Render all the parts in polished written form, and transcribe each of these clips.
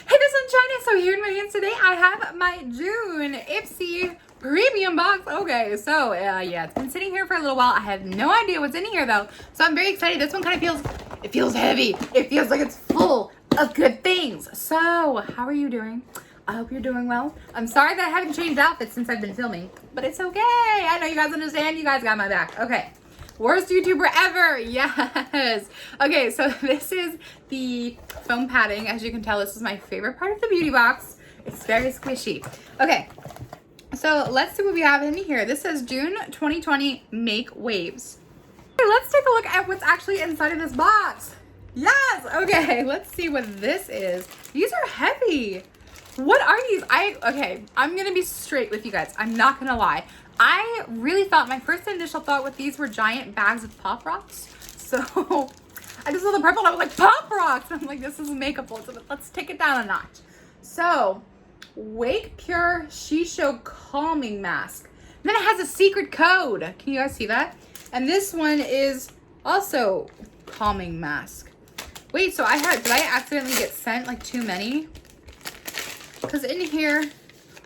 Hey, this is China. So here in my hands today, I have my June Ipsy premium box. Okay, so yeah, it's been sitting here for a little while. I have no idea what's in here though, so I'm very excited. This one kind of feels heavy. It feels like it's full of good things. So how are you doing? I hope you're doing well. I'm sorry that I haven't changed outfits since I've been filming, but it's okay. I know you guys understand. You guys got my back. Okay. Worst YouTuber ever. Yes. Okay, so this is the foam padding. As you can tell, this is my favorite part of the beauty box. It's very squishy. Okay, so let's see what we have in here. This says June 2020 Make Waves. Okay, let's take a look at what's actually inside of this box. Yes. Okay, let's see what this is. These are heavy. What are these? Okay, I'm gonna be straight with you guys. I'm not gonna lie. I really thought, my first initial thought with these were giant bags of Pop Rocks. So I just saw the purple and I was like, Pop Rocks! I'm like, this is makeable. So let's take it down a notch. So, Wake Pure Xoxo Calming Mask. And then it has a secret code. Can you guys see that? And this one is also calming mask. Wait, so did I accidentally get sent like too many? Because in here,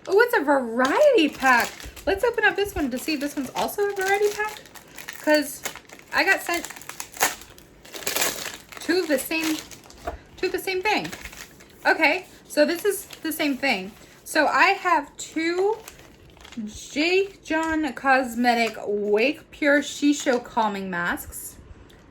oh, it's a variety pack. Let's open up this one to see if this one's also a variety pack. Because I got sent two of the same thing. Okay, so this is the same thing. So I have two John Cosmetic Wake Pure Xoxo Calming Masks.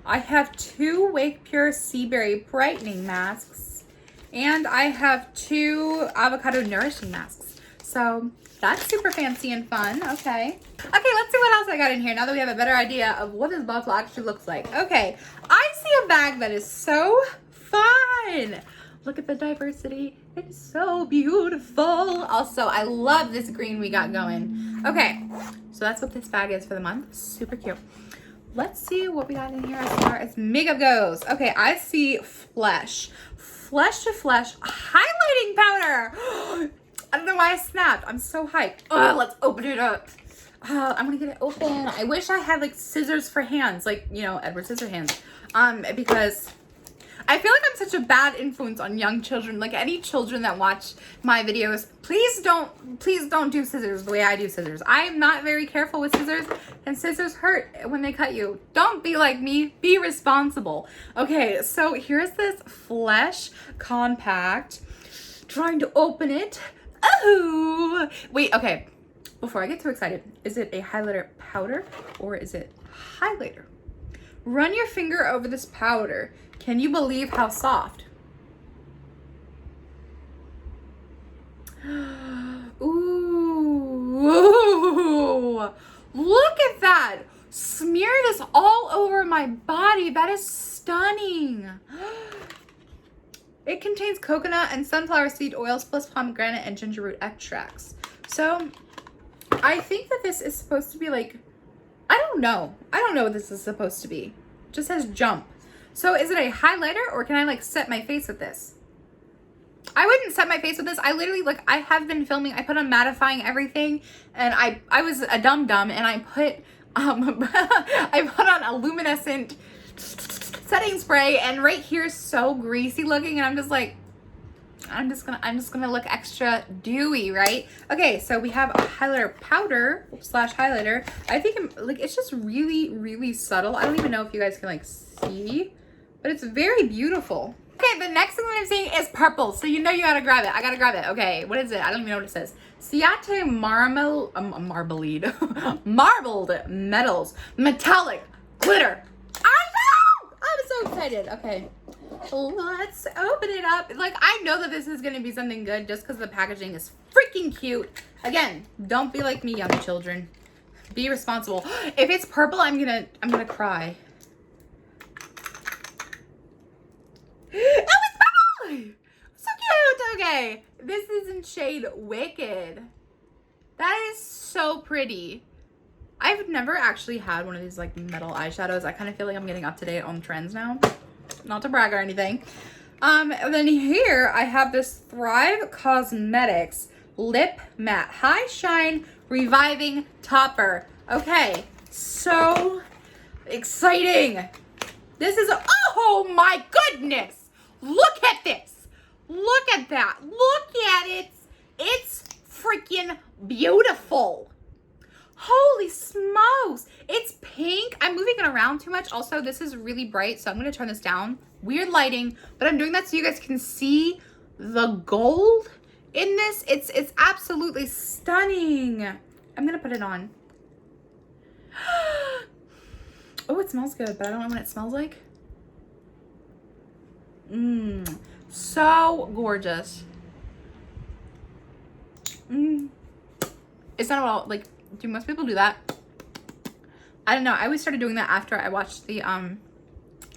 I have two Wake Pure Sea Berry Brightening Masks. And I have two Avocado Nourishing Masks. So that's super fancy and fun. Okay, let's see what else I got in here now that we have a better idea of what this bottle actually looks like. Okay, I see a bag that is so fun. Look at the diversity. It's so beautiful. Also, I love this green we got going. Okay, so that's what this bag is for the month. Super cute. Let's see what we got in here as far as makeup goes. Okay, I see Flesh to Flesh highlighting powder. I don't know why I snapped. I'm so hyped. Oh, let's open it up. I'm gonna get it open. I wish I had like scissors for hands, like, you know, Edward Scissorhands. Because I feel like I'm such a bad influence on young children. Like any children that watch my videos, please don't do scissors the way I do scissors. I'm not very careful with scissors, and scissors hurt when they cut you. Don't be like me. Be responsible. Okay, so here's this Flesh compact. Trying to open it. Oh, wait, okay. Before I get too excited, is it a highlighter powder or is it highlighter? Run your finger over this powder. Can you believe how soft? Ooh, look at that. Smear this all over my body. That is stunning. It contains coconut and sunflower seed oils plus pomegranate and ginger root extracts. So I think that this is supposed to be like, I don't know what this is supposed to be. It just says jump. So is it a highlighter or can I like set my face with this? I wouldn't set my face with this. I literally, like, I have been filming. I put on mattifying everything, and I was a dum-dum, and I put I put on a luminescent setting spray, and right here is so greasy looking, and I'm just like, I'm just gonna look extra dewy, right? Okay, so we have a highlighter powder / highlighter. I think it's just really subtle. I don't even know if you guys can like see, but it's very beautiful. Okay, the next thing that I'm seeing is purple, so you know you gotta grab it. I gotta grab it. Okay, what is it? I don't even know what it says. Ciate marbled metals, metallic glitter. I'm so excited. Okay, let's open it up. Like, I know that this is gonna be something good just because the packaging is freaking cute. Again, don't be like me, young children. Be responsible. If it's purple, I'm gonna cry. Oh, it's purple! So cute. Okay, this is in shade Wicked. That is so pretty. I've never actually had one of these like metal eyeshadows. I kind of feel like I'm getting up to date on trends now. Not to brag or anything. And then here I have this Thrive Cosmetics Lip Matte High Shine Reviving Topper. Okay, so exciting. This is, oh my goodness. Look at this. Look at that. Look at it. It's freaking beautiful. Holy smokes. It's pink. I'm moving it around too much. Also, this is really bright, so I'm going to turn this down. Weird lighting, but I'm doing that so you guys can see the gold in this. It's absolutely stunning. I'm going to put it on. Oh, it smells good, but I don't know what it smells like. So gorgeous. It's not at all, like, do most people do that? I don't know. I always started doing that after I watched the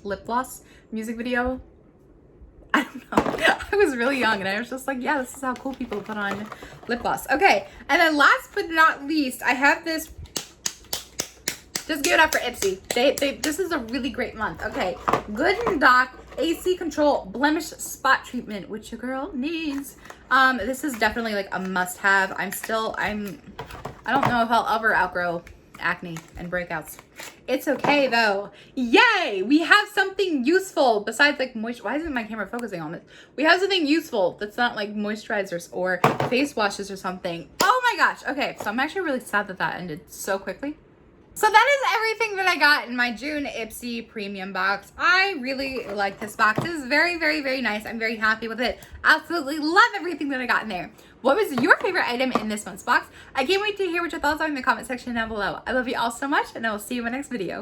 lip gloss music video. I don't know. I was really young and I was just like, yeah, this is how cool people put on lip gloss. Okay, and then last but not least, I have this. Just give it up for Ipsy. This is a really great month. Okay, Good and Doc AC Control Blemish Spot Treatment, which your girl needs. This is definitely like a must-have. I don't know if I'll ever outgrow acne and breakouts. It's okay though. Yay! We have something useful besides like moisture. Why isn't my camera focusing on this? We have something useful that's not like moisturizers or face washes or something. Oh my gosh. Okay, so I'm actually really sad that that ended so quickly. So that is everything that I got in my June Ipsy premium box. I really like this box. This is very, very, very nice. I'm very happy with it. Absolutely love everything that I got in there. What was your favorite item in this month's box? I can't wait to hear what your thoughts are in the comment section down below. I love you all so much, and I will see you in my next video.